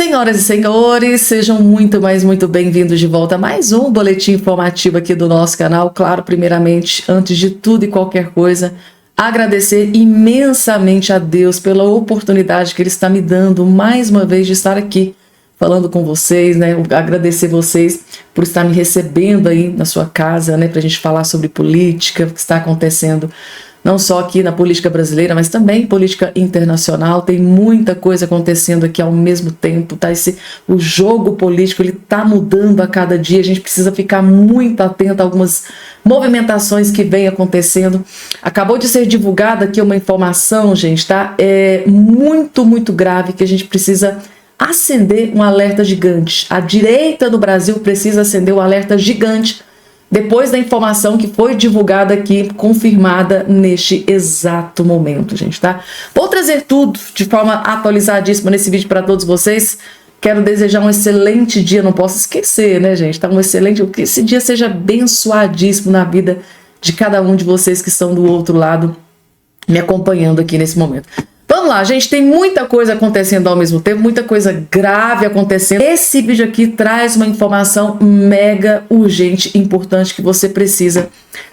Senhoras e senhores, sejam muito bem-vindos de volta a mais um boletim informativo aqui do nosso canal. Claro, primeiramente, antes de tudo e qualquer coisa, agradecer imensamente a Deus pela oportunidade que Ele está me dando mais uma vez de estar aqui falando com vocês, né? Agradecer vocês por estar me recebendo aí na sua casa, né? Para a gente falar sobre política, o que está acontecendo não só aqui na política brasileira, mas também política internacional. Tem muita coisa acontecendo aqui ao mesmo tempo, tá? O jogo político, ele tá mudando a cada dia, a gente precisa ficar muito atento a algumas movimentações que vem acontecendo. Acabou de ser divulgada aqui uma informação, gente, tá? É muito grave, que a gente precisa acender um alerta gigante. A direita do Brasil precisa acender um alerta gigante depois da informação que foi divulgada aqui, confirmada neste exato momento, gente, tá? Vou trazer tudo de forma atualizadíssima nesse vídeo para todos vocês. Quero desejar um excelente dia, não posso esquecer, né, gente? Tá um excelente, que esse dia seja abençoadíssimo na vida de cada um de vocês que estão do outro lado me acompanhando aqui nesse momento. Vamos lá, gente, tem muita coisa acontecendo ao mesmo tempo, muita coisa grave acontecendo. Esse vídeo aqui traz uma informação mega urgente, importante, que você precisa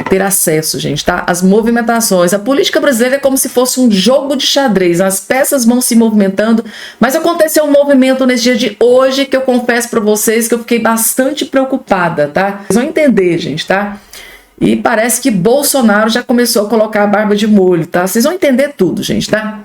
ter acesso, gente, tá? As movimentações, a política brasileira é como se fosse um jogo de xadrez, as peças vão se movimentando, mas aconteceu um movimento nesse dia de hoje que eu confesso pra vocês que eu fiquei bastante preocupada, tá? Vocês vão entender, gente, tá? E parece que Bolsonaro já começou a colocar a barba de molho, tá? Vocês vão entender tudo, gente, tá?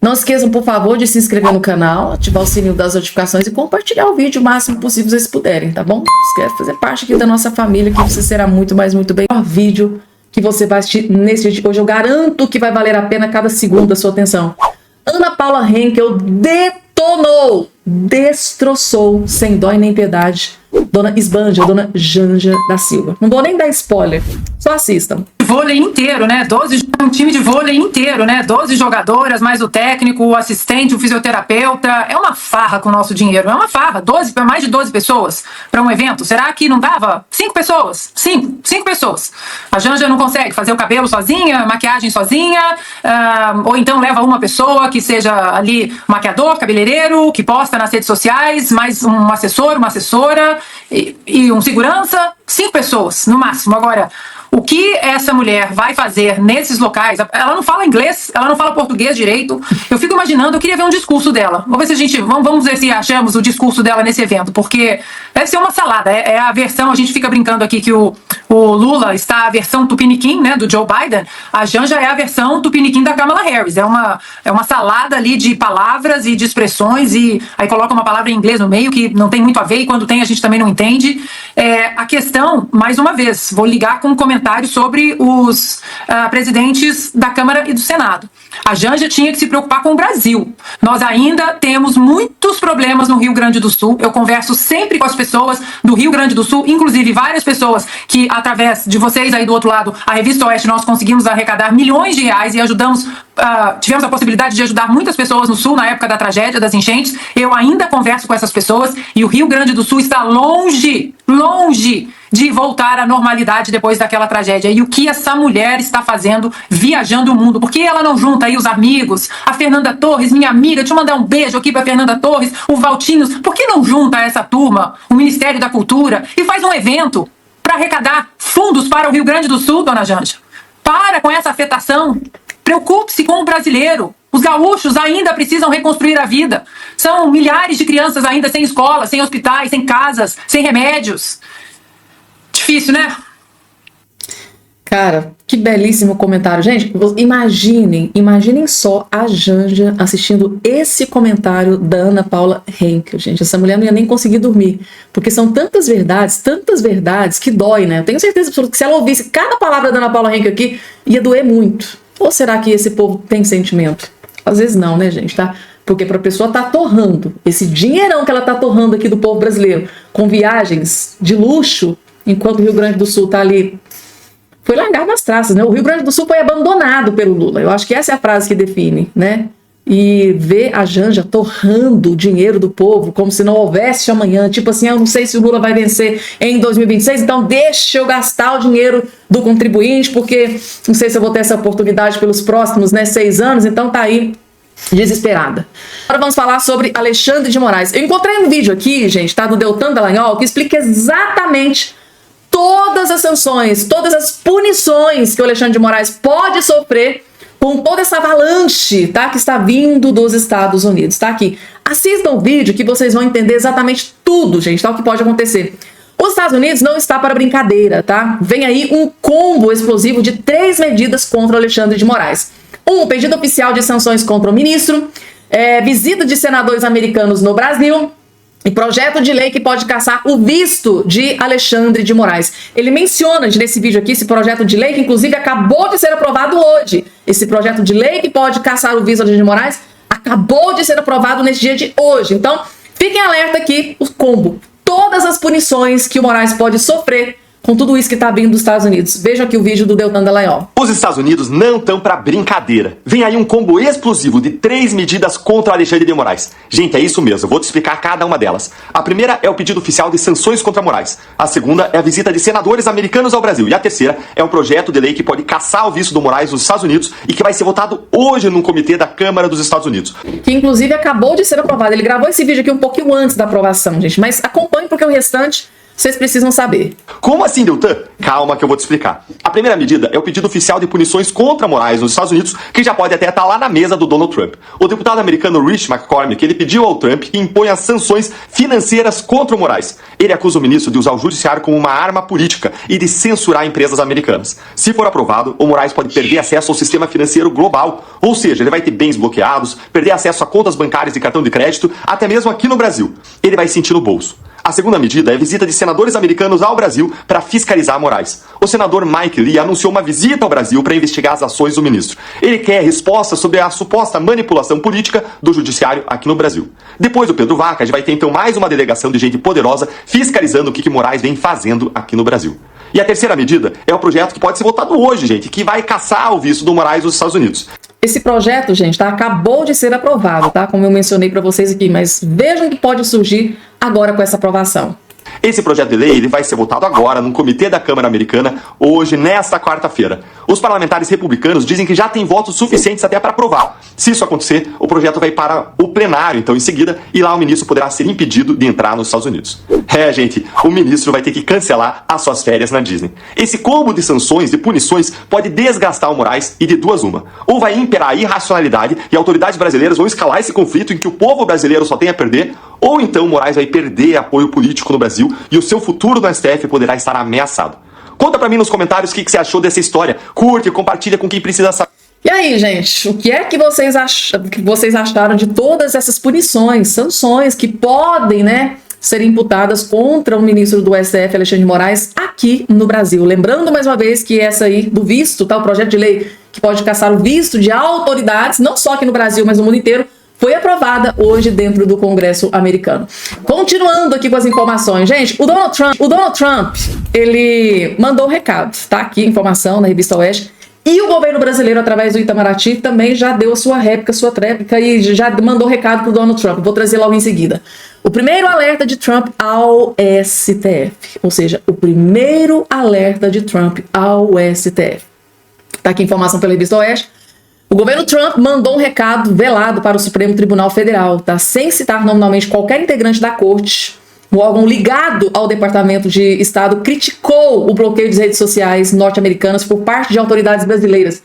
Não esqueçam, por favor, de se inscrever no canal, ativar o sininho das notificações e compartilhar o vídeo o máximo possível, se puderem, tá bom? Esquece de fazer parte aqui da nossa família, que você será muito bem. O vídeo que você vai assistir nesse vídeo hoje, eu garanto que vai valer a pena cada segundo da sua atenção. Ana Paula Henkel detonou, destroçou, sem dó e nem piedade, Dona Esbanja, Dona Janja da Silva. Não vou nem dar spoiler, só assistam. Vôlei inteiro, né? Um time de vôlei inteiro, né? 12 jogadoras, mais o técnico, o assistente, o fisioterapeuta. É uma farra com o nosso dinheiro, é uma farra. Mais de 12 pessoas para um evento. Será que não dava? 5 pessoas. 5 pessoas. A Janja não consegue fazer o cabelo sozinha, maquiagem sozinha, ou então leva uma pessoa que seja ali maquiador, cabeleireiro, que posta nas redes sociais, mais um assessor, uma assessora e um segurança. 5 pessoas, no máximo. Agora, o que essa mulher vai fazer nesses locais? Ela não fala inglês, ela não fala português direito. Eu fico imaginando, eu queria ver um discurso dela. Vamos ver se vamos ver se achamos o discurso dela nesse evento, porque deve ser uma salada. É a versão, a gente fica brincando aqui que o Lula está a versão tupiniquim, né, do Joe Biden. A Janja é a versão tupiniquim da Kamala Harris. É uma salada ali de palavras e de expressões, e aí coloca uma palavra em inglês no meio que não tem muito a ver, e quando tem a gente também não entende. A questão, mais uma vez, vou ligar com um comentário sobre os presidentes da Câmara e do Senado. A Janja tinha que se preocupar com o Brasil. Nós ainda temos muitos problemas no Rio Grande do Sul. Eu converso sempre com as pessoas do Rio Grande do Sul, inclusive várias pessoas que, através de vocês aí do outro lado, a Revista Oeste, nós conseguimos arrecadar milhões de reais e ajudamos, tivemos a possibilidade de ajudar muitas pessoas no Sul na época da tragédia, das enchentes. Eu ainda converso com essas pessoas e o Rio Grande do Sul está longe de voltar à normalidade depois daquela tragédia. E o que essa mulher está fazendo viajando o mundo? Por que ela não junta aí os amigos? A Fernanda Torres, minha amiga, deixa eu mandar um beijo aqui para Fernanda Torres, o Valtinhos. Por que não junta essa turma, o Ministério da Cultura, e faz um evento para arrecadar fundos para o Rio Grande do Sul, dona Janja? Para com essa afetação. Preocupe-se com o brasileiro. Os gaúchos ainda precisam reconstruir a vida. São milhares de crianças ainda sem escola, sem hospitais, sem casas, sem remédios. Difícil, né? Cara, que belíssimo comentário. Gente, imaginem só a Janja assistindo esse comentário da Ana Paula Henkel, gente. Essa mulher não ia nem conseguir dormir, porque são tantas verdades que dói, né? Eu tenho certeza que se ela ouvisse cada palavra da Ana Paula Henkel aqui, ia doer muito. Ou será que esse povo tem sentimento? Às vezes não, né, gente, tá? Porque para a pessoa tá torrando esse dinheirão que ela tá torrando aqui do povo brasileiro com viagens de luxo, enquanto o Rio Grande do Sul tá ali, foi largado nas traças, né? O Rio Grande do Sul foi abandonado pelo Lula. Eu acho que essa é a frase que define, né? E ver a Janja torrando o dinheiro do povo como se não houvesse amanhã, tipo assim, eu não sei se o Lula vai vencer em 2026, então deixa eu gastar o dinheiro do contribuinte, porque não sei se eu vou ter essa oportunidade pelos próximos, né, 6 anos, então tá aí desesperada. Agora vamos falar sobre Alexandre de Moraes. Eu encontrei um vídeo aqui, gente, tá, do Deltan Dallagnol, que explica exatamente todas as sanções, todas as punições que o Alexandre de Moraes pode sofrer com toda essa avalanche, tá, que está vindo dos Estados Unidos, tá aqui. Assistam o vídeo que vocês vão entender exatamente tudo, gente, tá, o que pode acontecer. Os Estados Unidos não está para brincadeira, tá? Vem aí um combo explosivo de 3 medidas contra o Alexandre de Moraes. Pedido oficial de sanções contra o ministro, visita de senadores americanos no Brasil e projeto de lei que pode caçar o visto de Alexandre de Moraes. Ele menciona nesse vídeo aqui esse projeto de lei que inclusive acabou de ser aprovado hoje. Esse projeto de lei que pode caçar o visto de Alexandre de Moraes acabou de ser aprovado nesse dia de hoje. Então, fiquem alerta aqui, o combo. Todas as punições que o Moraes pode sofrer com tudo isso que está vindo dos Estados Unidos. Veja aqui o vídeo do Deltan Dallagnol. Os Estados Unidos não estão para brincadeira. Vem aí um combo explosivo de 3 medidas contra Alexandre de Moraes. Gente, é isso mesmo, eu vou te explicar cada uma delas. A primeira é o pedido oficial de sanções contra Moraes. A segunda é a visita de senadores americanos ao Brasil. E a terceira é um projeto de lei que pode caçar o visto do Moraes nos Estados Unidos e que vai ser votado hoje num comitê da Câmara dos Estados Unidos. Que inclusive acabou de ser aprovado. Ele gravou esse vídeo aqui um pouquinho antes da aprovação, gente. Mas acompanhe porque o restante vocês precisam saber. Como assim, Deltan? Calma que eu vou te explicar. A primeira medida é o pedido oficial de punições contra Moraes nos Estados Unidos, que já pode até estar lá na mesa do Donald Trump. O deputado americano Rich McCormick, ele pediu ao Trump que imponha sanções financeiras contra o Moraes. Ele acusa o ministro de usar o judiciário como uma arma política e de censurar empresas americanas. Se for aprovado, o Moraes pode perder acesso ao sistema financeiro global, ou seja, ele vai ter bens bloqueados, perder acesso a contas bancárias e cartão de crédito, até mesmo aqui no Brasil. Ele vai sentir no bolso. A segunda medida é a visita de senadores americanos ao Brasil para fiscalizar Moraes. O senador Mike Lee anunciou uma visita ao Brasil para investigar as ações do ministro. Ele quer respostas sobre a suposta manipulação política do judiciário aqui no Brasil. Depois do Pedro Vaca, a gente vai ter então mais uma delegação de gente poderosa fiscalizando o que Moraes vem fazendo aqui no Brasil. E a terceira medida é o projeto que pode ser votado hoje, gente, que vai caçar o visto do Moraes nos Estados Unidos. Esse projeto, gente, acabou de ser aprovado, tá? Como eu mencionei para vocês aqui, mas vejam o que pode surgir agora com essa aprovação. Esse projeto de lei ele vai ser votado agora num comitê da Câmara Americana, hoje, nesta quarta-feira. Os parlamentares republicanos dizem que já tem votos suficientes até para aprovar. Se isso acontecer, o projeto vai para o plenário, então, em seguida, e lá o ministro poderá ser impedido de entrar nos Estados Unidos. Gente, o ministro vai ter que cancelar as suas férias na Disney. Esse combo de sanções, de punições, pode desgastar o Moraes e de duas uma. Ou vai imperar a irracionalidade e autoridades brasileiras vão escalar esse conflito em que o povo brasileiro só tem a perder, ou então Moraes vai perder apoio político no Brasil e o seu futuro no STF poderá estar ameaçado. Conta pra mim nos comentários o que você achou dessa história. Curte, compartilha com quem precisa saber. E aí, gente, o que é que vocês acharam de todas essas punições, sanções que podem, né, ser imputadas contra o ministro do STF, Alexandre de Moraes, aqui no Brasil? Lembrando mais uma vez que essa aí do visto, tá, o projeto de lei que pode caçar o visto de autoridades, não só aqui no Brasil, mas no mundo inteiro, foi aprovada hoje dentro do Congresso americano. Continuando aqui com as informações, gente, o Donald Trump, ele mandou um recado, tá aqui, informação na Revista Oeste, e o governo brasileiro, através do Itamaraty, também já deu a sua réplica e já mandou recado para o Donald Trump. Vou trazer logo em seguida. O primeiro alerta de Trump ao STF, ou seja, o primeiro alerta de Trump ao STF. Tá aqui a informação pela Revista Oeste. O governo Trump mandou um recado velado para o Supremo Tribunal Federal, tá? Sem citar nominalmente qualquer integrante da corte. O órgão ligado ao Departamento de Estado criticou o bloqueio das redes sociais norte-americanas por parte de autoridades brasileiras.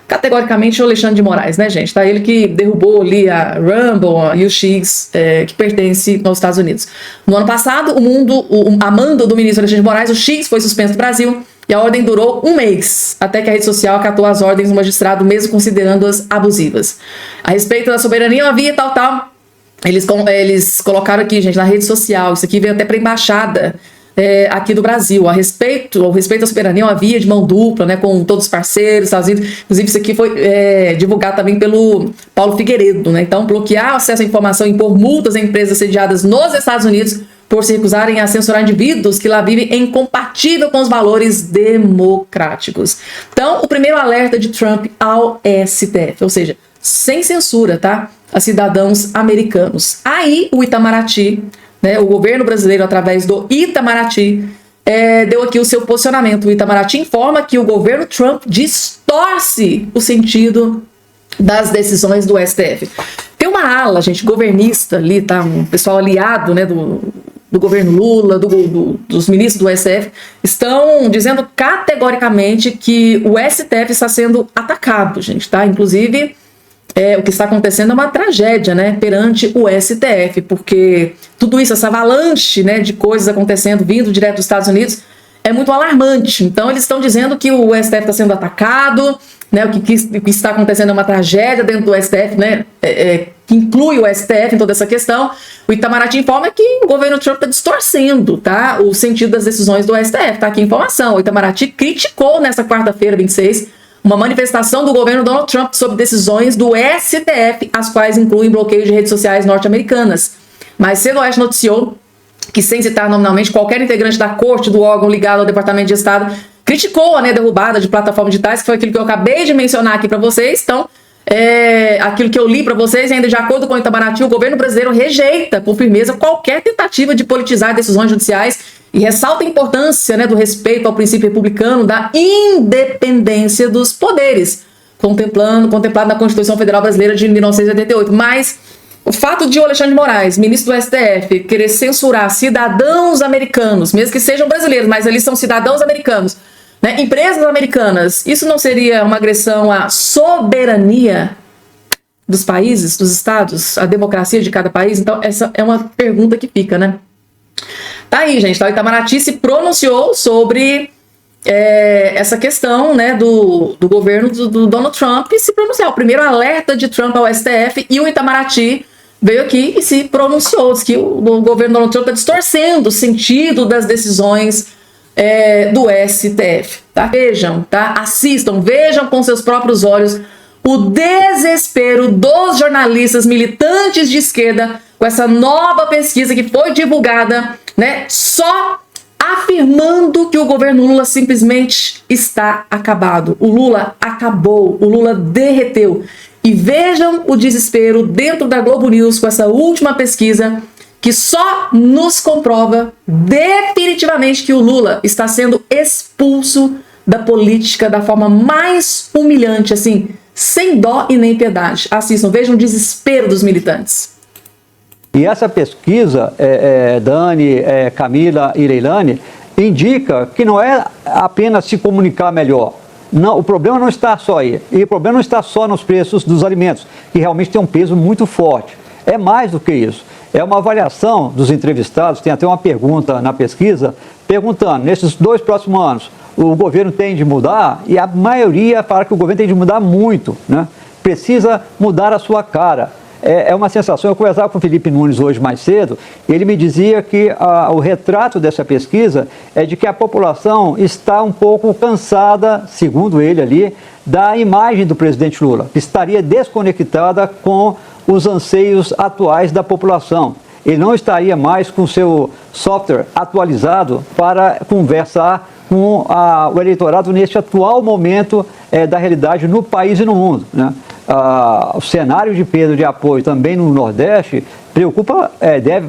Categoricamente o Alexandre de Moraes, né, gente? Tá? Ele que derrubou ali a Rumble e o X, que pertence aos Estados Unidos. No ano passado, a mando do ministro Alexandre de Moraes, o X, foi suspenso do Brasil. E a ordem durou um mês, até que a rede social acatou as ordens do magistrado, mesmo considerando-as abusivas. A respeito da soberania, havia tal. Eles colocaram aqui, gente, na rede social, isso aqui veio até para a embaixada aqui do Brasil. A respeito da soberania, uma via de mão dupla, né, com todos os parceiros, Estados Unidos. Inclusive, isso aqui foi divulgado também pelo Paulo Figueiredo, né? Então, bloquear o acesso à informação e impor multas a empresas sediadas nos Estados Unidos por se recusarem a censurar indivíduos que lá vivem é incompatível com os valores democráticos. Então, o primeiro alerta de Trump ao STF, ou seja, sem censura, tá? A cidadãos americanos. Aí, o Itamaraty, né, o governo brasileiro, através do Itamaraty, deu aqui o seu posicionamento. O Itamaraty informa que o governo Trump distorce o sentido das decisões do STF. Tem uma ala, gente, governista ali, tá? Um pessoal aliado, né, do governo Lula, dos ministros do STF, estão dizendo categoricamente que o STF está sendo atacado, gente, tá? Inclusive, o que está acontecendo é uma tragédia, né, perante o STF, porque tudo isso, essa avalanche, né, de coisas acontecendo, vindo direto dos Estados Unidos, é muito alarmante. Então, eles estão dizendo que o STF está sendo atacado, né, o que está acontecendo é uma tragédia dentro do STF, né, que inclui o STF em toda essa questão. O Itamaraty informa que o governo Trump está distorcendo, tá, o sentido das decisões do STF. Tá aqui a informação. O Itamaraty criticou nessa quarta-feira, 26, uma manifestação do governo Donald Trump sobre decisões do STF, as quais incluem bloqueio de redes sociais norte-americanas. Mas cedo o Oeste noticiou que, sem citar nominalmente qualquer integrante da corte do órgão ligado ao Departamento de Estado, criticou a derrubada de plataformas digitais, que foi aquilo que eu acabei de mencionar aqui para vocês. Então, aquilo que eu li para vocês, ainda de acordo com o Itamaraty, o governo brasileiro rejeita por firmeza qualquer tentativa de politizar decisões judiciais e ressalta a importância, né, do respeito ao princípio republicano da independência dos poderes, contemplado na Constituição Federal Brasileira de 1988. Mas o fato de o Alexandre de Moraes, ministro do STF, querer censurar cidadãos americanos, mesmo que sejam brasileiros, mas eles são cidadãos americanos, né, empresas americanas, isso não seria uma agressão à soberania dos países, dos estados, à democracia de cada país? Então, essa é uma pergunta que fica, né? Tá aí, gente. Tá, o Itamaraty se pronunciou sobre essa questão, né, do governo do Donald Trump, e se pronunciou. O primeiro alerta de Trump ao STF, e o Itamaraty veio aqui e se pronunciou. Diz que o governo Donald Trump está distorcendo o sentido das decisões do STF. Tá? Vejam, tá? Assistam, vejam com seus próprios olhos o desespero dos jornalistas militantes de esquerda com essa nova pesquisa que foi divulgada, né, só afirmando que o governo Lula simplesmente está acabado. O Lula acabou, o Lula derreteu. E vejam o desespero dentro da Globo News com essa última pesquisa, que só nos comprova definitivamente que o Lula está sendo expulso da política da forma mais humilhante, assim, sem dó e nem piedade. Assistam, vejam o desespero dos militantes. E essa pesquisa, Dani, Camila e Leilane, indica que não é apenas se comunicar melhor. Não, o problema não está só aí. E o problema não está só nos preços dos alimentos, que realmente tem um peso muito forte. É mais do que isso. É uma avaliação dos entrevistados, tem até uma pergunta na pesquisa, perguntando, nesses 2 próximos anos, o governo tem de mudar? E a maioria fala que o governo tem de mudar muito, né? Precisa mudar a sua cara. É uma sensação. Eu conversava com o Felipe Nunes hoje mais cedo, e ele me dizia que o retrato dessa pesquisa é de que a população está um pouco cansada, segundo ele ali, da imagem do presidente Lula, que estaria desconectada com os anseios atuais da população. Ele não estaria mais com seu software atualizado para conversar com o eleitorado neste atual momento da realidade no país e no mundo, né? O cenário de perda de apoio também no Nordeste preocupa,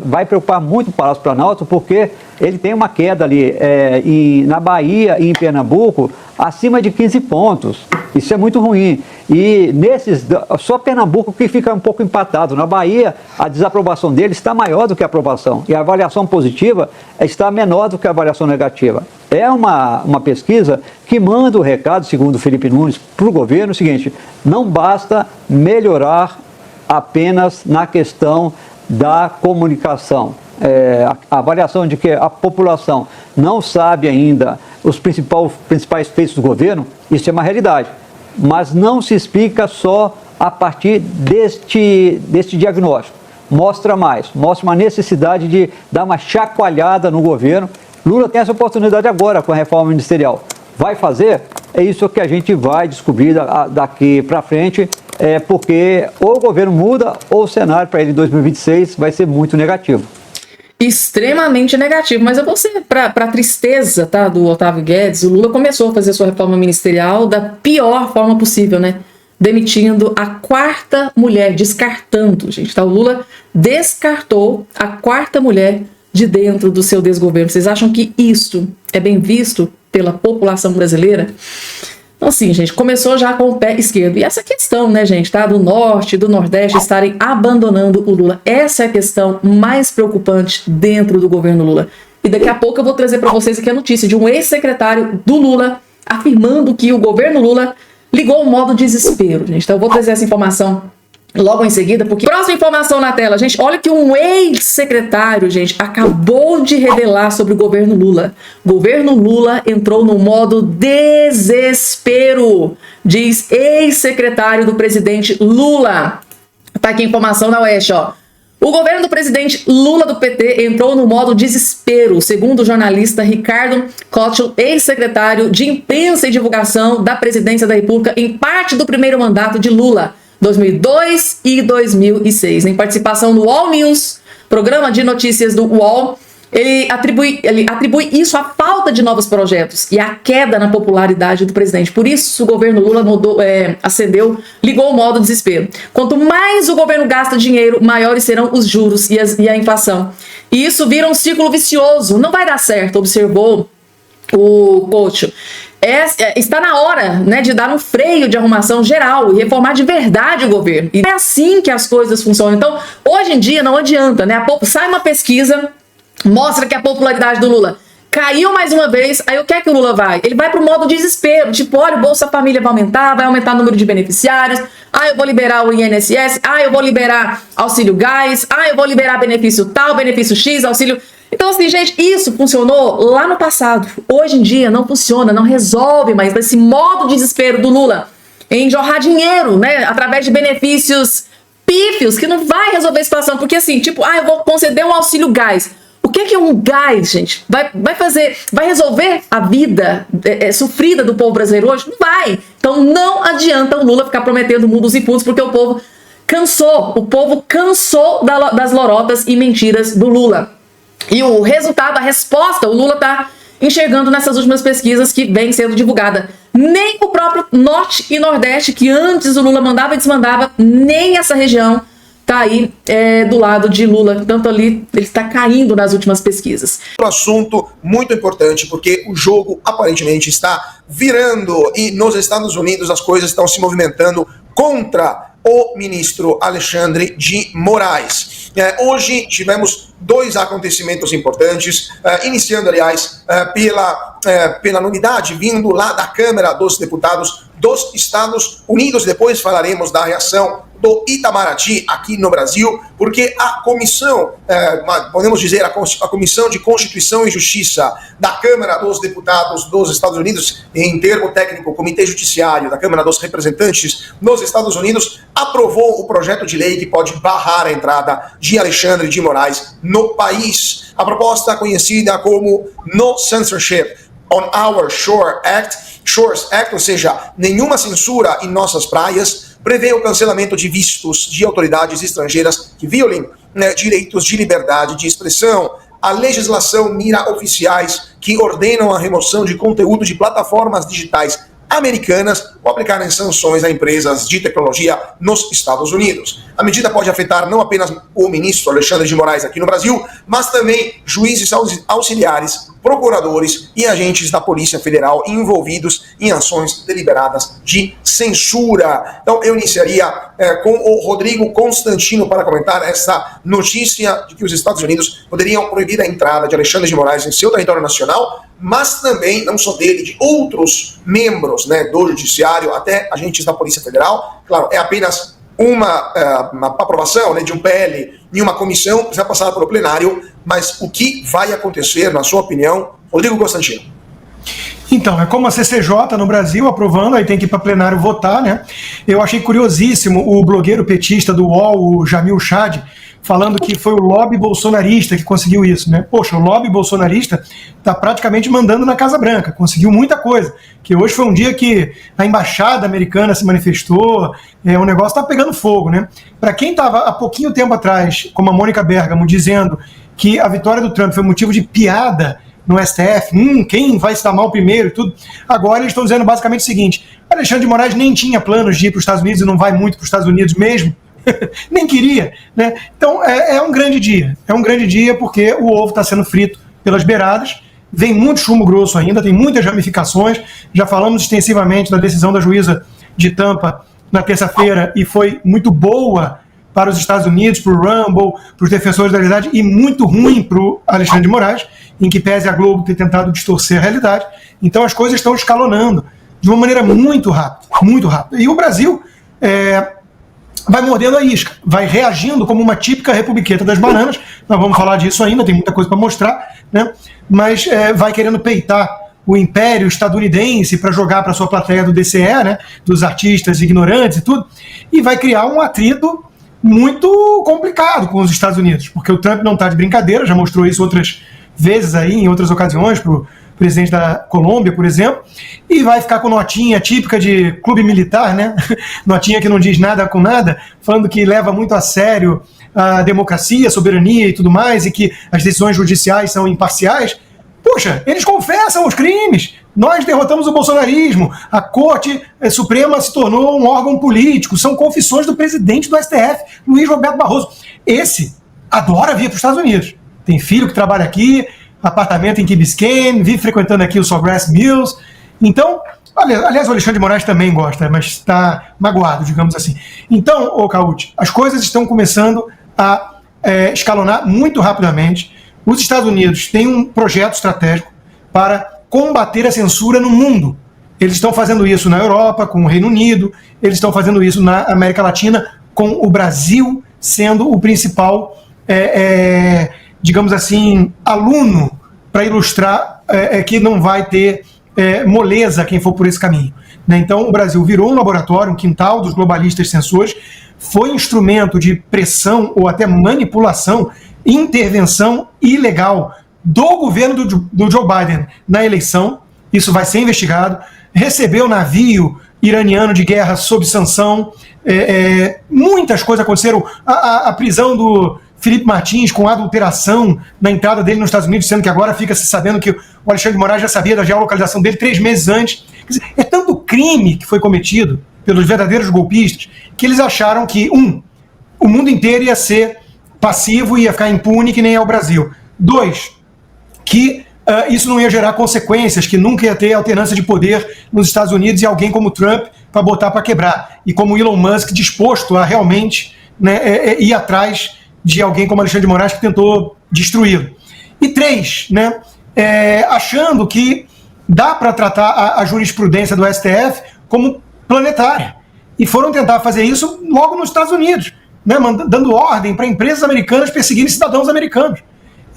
vai preocupar muito o Palácio Planalto, porque ele tem uma queda ali na Bahia e em Pernambuco acima de 15 pontos. Isso é muito ruim. E só Pernambuco que fica um pouco empatado. Na Bahia, a desaprovação dele está maior do que a aprovação. E a avaliação positiva está menor do que a avaliação negativa. É uma pesquisa que manda o recado, segundo o Felipe Nunes, para o governo, o seguinte: não basta melhorar apenas na questão da comunicação. A avaliação de que a população não sabe ainda os principais feitos do governo, isso é uma realidade. Mas não se explica só a partir deste diagnóstico. Mostra uma necessidade de dar uma chacoalhada no governo. Lula tem essa oportunidade agora com a reforma ministerial. Vai fazer? É isso que a gente vai descobrir daqui para frente, porque ou o governo muda ou o cenário para ele em 2026 vai ser muito negativo. Extremamente negativo, mas eu vou ser para tristeza, tá, do Otávio Guedes. O Lula começou a fazer sua reforma ministerial da pior forma possível, né? Demitindo a 4ª mulher, descartando, gente, tá? O Lula descartou a 4ª mulher de dentro do seu desgoverno. Vocês acham que isso é bem visto pela população brasileira? Então, assim, gente, começou já com o pé esquerdo. E essa questão, né, gente, tá? Do Norte e do Nordeste estarem abandonando o Lula. Essa é a questão mais preocupante dentro do governo Lula. E daqui a pouco eu vou trazer para vocês aqui a notícia de um ex-secretário do Lula afirmando que o governo Lula ligou o modo desespero, gente. Então eu vou trazer essa informação logo em seguida, porque... Próxima informação na tela, gente. Olha que um ex-secretário, gente, acabou de revelar sobre o governo Lula. O governo Lula entrou no modo desespero, diz ex-secretário do presidente Lula. Tá aqui a informação na Oeste, ó. O governo do presidente Lula do PT entrou no modo desespero, segundo o jornalista Ricardo Cottil, ex-secretário de Imprensa e Divulgação da Presidência da República, em parte do primeiro mandato de Lula, 2002 e 2006. Em participação no UOL News, programa de notícias do UOL, ele atribui isso à falta de novos projetos e à queda na popularidade do presidente. Por isso, o governo Lula ligou o modo desespero. Quanto mais o governo gasta dinheiro, maiores serão os juros e a inflação. E isso vira um círculo vicioso. Não vai dar certo, observou o Couto. Está na hora, né, de dar um freio de arrumação geral e reformar de verdade o governo. E é assim que as coisas funcionam. Então, hoje em dia, não adianta, né? Sai uma pesquisa, mostra que a popularidade do Lula caiu mais uma vez, aí o que é que o Lula vai? Ele vai para o modo desespero, tipo, olha, o Bolsa Família vai aumentar o número de beneficiários, eu vou liberar o INSS, eu vou liberar auxílio gás, eu vou liberar benefício tal, benefício X, auxílio... Então, assim, gente, isso funcionou lá no passado. Hoje em dia não funciona, não resolve mais esse modo desespero do Lula em jorrar dinheiro, né, através de benefícios pífios, que não vai resolver a situação, porque assim, tipo, eu vou conceder um auxílio gás. O que é um gás, gente? Vai resolver a vida sofrida do povo brasileiro hoje? Não vai. Então não adianta o Lula ficar prometendo mundos e fundos, porque o povo cansou das lorotas e mentiras do Lula. E o resultado, a resposta, o Lula está enxergando nessas últimas pesquisas que vem sendo divulgada. Nem o próprio Norte e Nordeste, que antes o Lula mandava e desmandava, nem essa região está aí do lado de Lula. Tanto ali, ele está caindo nas últimas pesquisas. Um assunto muito importante, porque o jogo aparentemente está virando e nos Estados Unidos as coisas estão se movimentando contra o ministro Alexandre de Moraes. Hoje tivemos dois acontecimentos importantes, iniciando, aliás, pela novidade vindo lá da Câmara dos Deputados dos Estados Unidos. Depois falaremos da reação do Itamaraty aqui no Brasil, porque a comissão, podemos dizer, a Comissão de Constituição e Justiça da Câmara dos Deputados dos Estados Unidos, em termo técnico, Comitê Judiciário da Câmara dos Representantes dos Estados Unidos, aprovou o projeto de lei que pode barrar a entrada de Alexandre de Moraes no país. A proposta conhecida como No Censorship on Our Shores Act, ou seja, nenhuma censura em nossas praias, prevê o cancelamento de vistos de autoridades estrangeiras que violem direitos de liberdade de expressão. A legislação mira oficiais que ordenam a remoção de conteúdo de plataformas digitais americanas ou aplicarem sanções a empresas de tecnologia nos Estados Unidos. A medida pode afetar não apenas o ministro Alexandre de Moraes aqui no Brasil, mas também juízes auxiliares, procuradores e agentes da Polícia Federal envolvidos em ações deliberadas de censura. Então eu iniciaria com o Rodrigo Constantino para comentar essa notícia de que os Estados Unidos poderiam proibir a entrada de Alexandre de Moraes em seu território nacional, mas também, não só dele, de outros membros do Judiciário, até agentes da Polícia Federal. Claro, é apenas uma aprovação de um PL em uma comissão, precisa passar pelo plenário, mas o que vai acontecer, na sua opinião, Rodrigo Constantino? Então, é como a CCJ no Brasil aprovando, aí tem que ir para plenário votar, né? Eu achei curiosíssimo o blogueiro petista do UOL, o Jamil Chad, falando que foi o lobby bolsonarista que conseguiu isso, né? Poxa, o lobby bolsonarista está praticamente mandando na Casa Branca, conseguiu muita coisa, que hoje foi um dia que a embaixada americana se manifestou, o negócio está pegando fogo, né? Para quem estava há pouquinho tempo atrás, como a Mônica Bergamo, dizendo que a vitória do Trump foi motivo de piada no STF, quem vai se dar mal primeiro e tudo, agora eles estão dizendo basicamente o seguinte: Alexandre de Moraes nem tinha planos de ir para os Estados Unidos e não vai muito para os Estados Unidos mesmo, nem queria, né? Então é um grande dia porque o ovo está sendo frito pelas beiradas vem muito chumbo grosso ainda, tem muitas ramificações. Já falamos extensivamente da decisão da juíza de Tampa na terça-feira e foi muito boa para os Estados Unidos, para o Rumble, para os defensores da realidade e muito ruim para o Alexandre de Moraes, em que pese a Globo ter tentado distorcer a realidade. Então as coisas estão escalonando de uma maneira muito rápida, muito rápida. E o Brasil vai mordendo a isca, vai reagindo como uma típica republiqueta das bananas. Nós vamos falar disso ainda, tem muita coisa para mostrar, né? Mas vai querendo peitar o império estadunidense para jogar para sua plateia do DCE, né? Dos artistas ignorantes e tudo, e vai criar um atrito muito complicado com os Estados Unidos, porque o Trump não está de brincadeira, já mostrou isso outras vezes aí, em outras ocasiões, para o presidente da Colômbia, por exemplo, e vai ficar com notinha típica de clube militar, né? Notinha que não diz nada com nada, falando que leva muito a sério a democracia, a soberania e tudo mais, e que as decisões judiciais são imparciais. Poxa, eles confessam os crimes. Nós derrotamos o bolsonarismo, a Corte Suprema se tornou um órgão político, são confissões do presidente do STF, Luiz Roberto Barroso. Esse adora vir para os Estados Unidos. Tem filho que trabalha aqui, apartamento em Key Biscayne, vive frequentando aqui o Sawgrass Mills. Então, aliás, o Alexandre de Moraes também gosta, mas está magoado, digamos assim. Então, ô Cauti, as coisas estão começando a escalonar muito rapidamente. Os Estados Unidos têm um projeto estratégico para combater a censura no mundo. Eles estão fazendo isso na Europa, com o Reino Unido, eles estão fazendo isso na América Latina, com o Brasil sendo o principal, digamos assim, aluno para ilustrar que não vai ter moleza quem for por esse caminho, né? Então o Brasil virou um laboratório, um quintal dos globalistas censores, foi instrumento de pressão ou até manipulação, intervenção ilegal do governo do Joe Biden na eleição. Isso vai ser investigado. Recebeu navio iraniano de guerra sob sanção. Muitas coisas aconteceram. A prisão do Felipe Martins com adulteração na entrada dele nos Estados Unidos, sendo que agora fica se sabendo que o Alexandre de Moraes já sabia da geolocalização dele 3 meses antes. Quer dizer, é tanto crime que foi cometido pelos verdadeiros golpistas que eles acharam que, o mundo inteiro ia ser passivo e ia ficar impune que nem é o Brasil. 2, que isso não ia gerar consequências, que nunca ia ter alternância de poder nos Estados Unidos e alguém como Trump para botar para quebrar. E como Elon Musk disposto a realmente, né, ir atrás de alguém como Alexandre de Moraes que tentou destruí-lo. E 3, né, achando que dá para tratar a jurisprudência do STF como planetária. E foram tentar fazer isso logo nos Estados Unidos, né, dando ordem para empresas americanas perseguirem cidadãos americanos.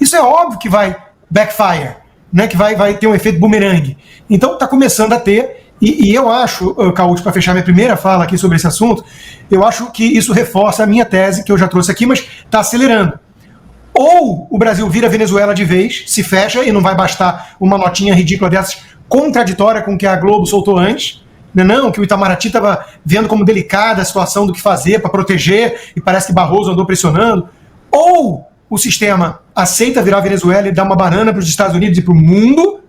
Isso é óbvio que vai backfire, né, que vai ter um efeito bumerangue. Então está começando a ter, e eu acho, Cauti, para fechar minha primeira fala aqui sobre esse assunto, eu acho que isso reforça a minha tese, que eu já trouxe aqui, mas está acelerando. Ou o Brasil vira Venezuela de vez, se fecha, e não vai bastar uma notinha ridícula dessas, contraditória com o que a Globo soltou antes, né, não, que o Itamaraty estava vendo como delicada a situação do que fazer para proteger, e parece que Barroso andou pressionando. Ou o sistema aceita virar Venezuela e dar uma banana para os Estados Unidos e para o mundo,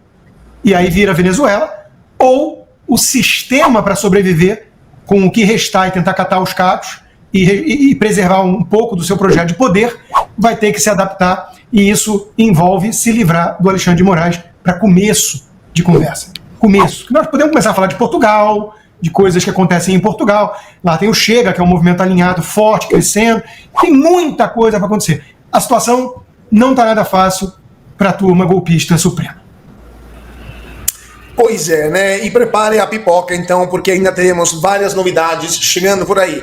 e aí vira Venezuela, ou o sistema para sobreviver com o que restar e tentar catar os cacos e preservar um pouco do seu projeto de poder, vai ter que se adaptar, e isso envolve se livrar do Alexandre de Moraes para começo de conversa. Começo. Nós podemos começar a falar de Portugal, de coisas que acontecem em Portugal. Lá tem o Chega, que é um movimento alinhado, forte, crescendo. Tem muita coisa para acontecer. A situação não está nada fácil para a turma golpista suprema. Pois é, né? E prepare a pipoca, então, porque ainda teremos várias novidades chegando por aí.